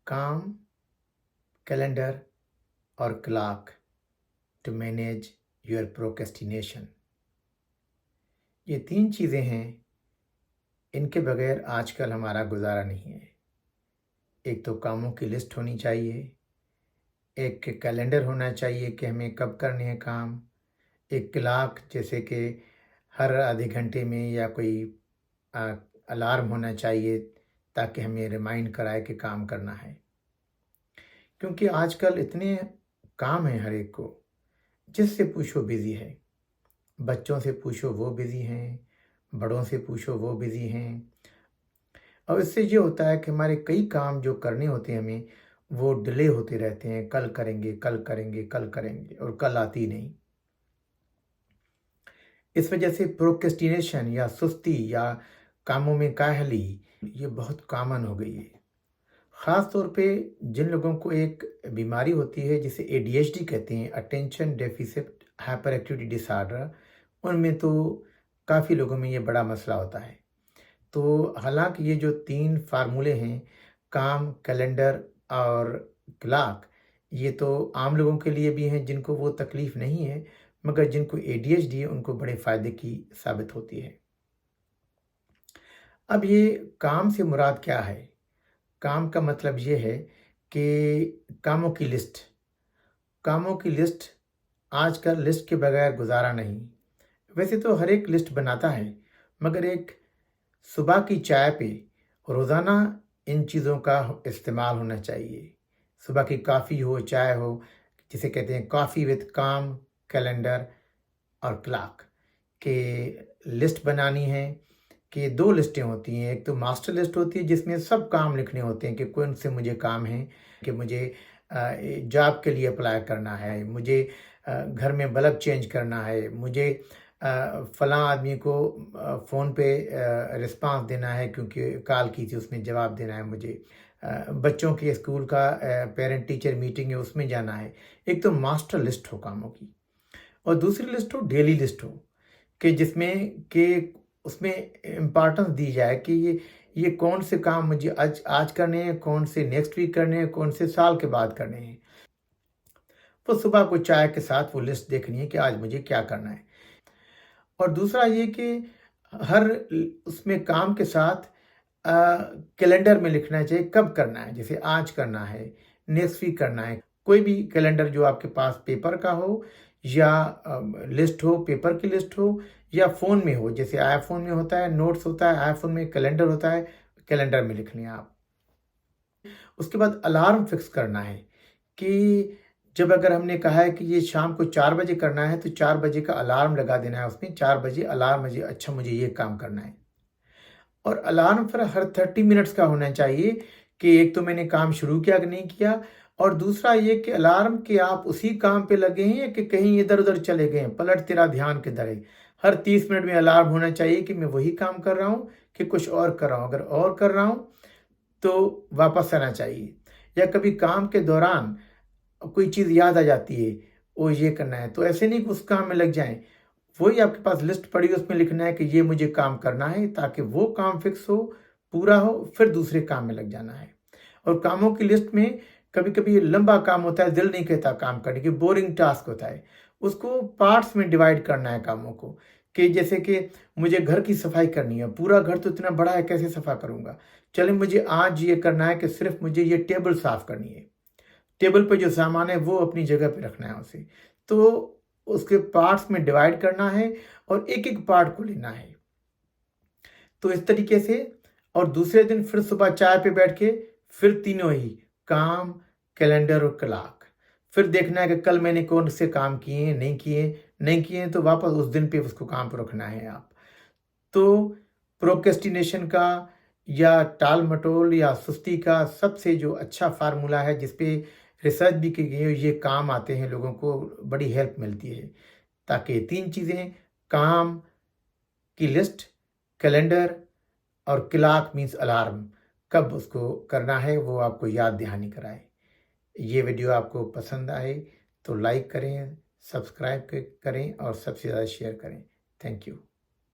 काम, कैलेंडर और clock to manage your procrastination. ये 3 चीज़ें हैं, इनके बगैर आजकल हमारा गुजारा नहीं है। एक तो कामों की लिस्ट होनी चाहिए, एक कैलेंडर होना चाहिए कि हमें कब करने हैं काम, एक क्लॉक जैसे कि हर आधे घंटे में या कोई अ, अलार्म होना चाहिए ताकि हमें रिमाइंड कराए कि काम करना है। क्योंकि आजकल इतने काम हैं हर एक को, जिससे पूछो बिज़ी है। बच्चों से पूछो वो बिज़ी हैं, बड़ों से पूछो वो बिज़ी हैं। और इससे ये होता है कि हमारे कई काम जो करने होते हैं हमें, वो डिले होते रहते हैं, कल करेंगे, कल करेंगे, कल करेंगे और कल आती नहीं। इस वजह से प्रोक्रेस्टिनेशन या सुस्ती या कामों में काहली ये बहुत कॉमन हो गई है। ख़ास तौर पे जिन लोगों को एक बीमारी होती है जिसे एडीएचडी कहते हैं, attention deficit hyper activity disorder, उनमें तो काफ़ी लोगों में ये बड़ा मसला होता है। तो हालांकि ये जो 3 फार्मूले हैं, काम, कैलेंडर और क्लॉक, ये तो आम लोगों के लिए भी हैं जिनको वो तकलीफ़ नहीं है, मगर जिनको एडीएचडी है उनको बड़े फ़ायदे की साबित होती है। अब ये काम से मुराद क्या है? काम का मतलब ये है कि कामों की लिस्ट। कामों की लिस्ट, आजकल लिस्ट के बगैर गुजारा नहीं। वैसे तो हर एक लिस्ट बनाता है, मगर एक सुबह की चाय पे रोज़ाना इन चीज़ों का इस्तेमाल होना चाहिए। सुबह की कॉफ़ी हो, चाय हो, जिसे कहते हैं कॉफ़ी विद काम, कैलेंडर और क्लॉक के लिस्ट बनानी है। कि 2 लिस्टें होती हैं, एक तो मास्टर लिस्ट होती है जिसमें सब काम लिखने होते हैं कि कौन से मुझे काम हैं, कि मुझे जॉब के लिए अप्लाई करना है, मुझे घर में बल्ब चेंज करना है, मुझे फलां आदमी को फ़ोन पे रिस्पॉन्स देना है क्योंकि कॉल की थी उसमें जवाब देना है मुझे, बच्चों के स्कूल का पेरेंट टीचर मीटिंग है उसमें जाना है। एक तो मास्टर लिस्ट हो कामों की और दूसरी लिस्ट हो डेली लिस्ट हो, कि जिसमें कि उसमें इम्पोर्टेंस दी जाए कि ये कौन से काम मुझे आज आज करने हैं, कौन से नेक्स्ट वीक करने हैं, कौन से साल के बाद करने हैं। वो सुबह को चाय के साथ वो लिस्ट देखनी है कि आज मुझे क्या करना है। और दूसरा ये कि हर उसमें काम के साथ कैलेंडर में लिखना चाहिए कब करना है, जैसे आज करना है, नेक्स्ट वीक करना है। कोई भी कैलेंडर जो आपके पास पेपर का हो या लिस्ट हो, पेपर की लिस्ट हो या फ़ोन में हो, जैसे आईफ़ोन में होता है नोट्स होता है, आईफ़ोन में कैलेंडर होता है, कैलेंडर में लिख लें आप। उसके बाद अलार्म फिक्स करना है कि जब अगर हमने कहा है कि ये शाम को 4 बजे करना है तो 4 बजे का अलार्म लगा देना है उसमें, 4 बजे अलार्म मुझे अच्छा मुझे ये काम करना है। और अलार्म फिर हर 30 मिनट्स का होना चाहिए कि एक तो मैंने काम शुरू किया कि नहीं किया, और दूसरा ये कि अलार्म कि आप उसी काम पे लगे हैं कि कहीं इधर-उधर चले गए हैं, पलट तेरा ध्यान किधर है। हर 30 मिनट में अलार्म होना चाहिए कि मैं वही काम कर रहा हूँ कि कुछ और कर रहा हूँ। अगर और कर रहा हूँ तो वापस आना चाहिए, या कभी काम के दौरान कोई चीज़ याद आ जाती है, ओ ये करना है, तो ऐसे नहीं कि उस काम में लग जाएँ। वही आपके पास लिस्ट पड़ी है उसमें लिखना है कि ये मुझे काम करना है ताकि वो काम फिक्स हो, पूरा हो, फिर दूसरे काम में लग जाना है। और कामों की लिस्ट में कभी-कभी लंबा काम होता है, दिल नहीं कहता काम करने की, बोरिंग टास्क होता है। उसको पार्ट्स में डिवाइड करना है कामों को, कि जैसे कि मुझे घर की सफाई करनी है, पूरा घर तो इतना बड़ा है कैसे सफा करूँगा? चलिए मुझे आज ये करना है कि सिर्फ़ मुझे ये टेबल साफ़ करनी है। टेबल पे जो सामान है वो अपनी जगह पे रखना है उसे। तो उसके पार्ट्स में डिवाइड करना है और एक-एक पार्ट को लेना है। तो इस तरीके से, और दूसरे दिन फिर सुबह चाय पे बैठ के फिर तीनों ही काम, कैलेंडर और क्लॉक। फिर देखना है कि कल मैंने कौन से काम किए हैं, नहीं किए हैं तो वापस उस दिन पे उसको काम पे रखना है आप। तो प्रोक्रेस्टिनेशन का या टाल-मटोल या सुस्ती का सबसे जो अच्छा फ़ॉर्मूला है जिस पे रिसर्च भी की गई है, ये काम आते हैं, लोगों को बड़ी हेल्प मिलती है। ताकि 3 चीज़ें, काम की लिस्ट, कैलेंडर और क्लॉक मीन्स अलार्म, कब उसको करना है वो आपको याद दहानी कराए। ये वीडियो आपको पसंद आए तो लाइक करें, सब्सक्राइब करें और सबसे ज़्यादा शेयर करें। Thank you.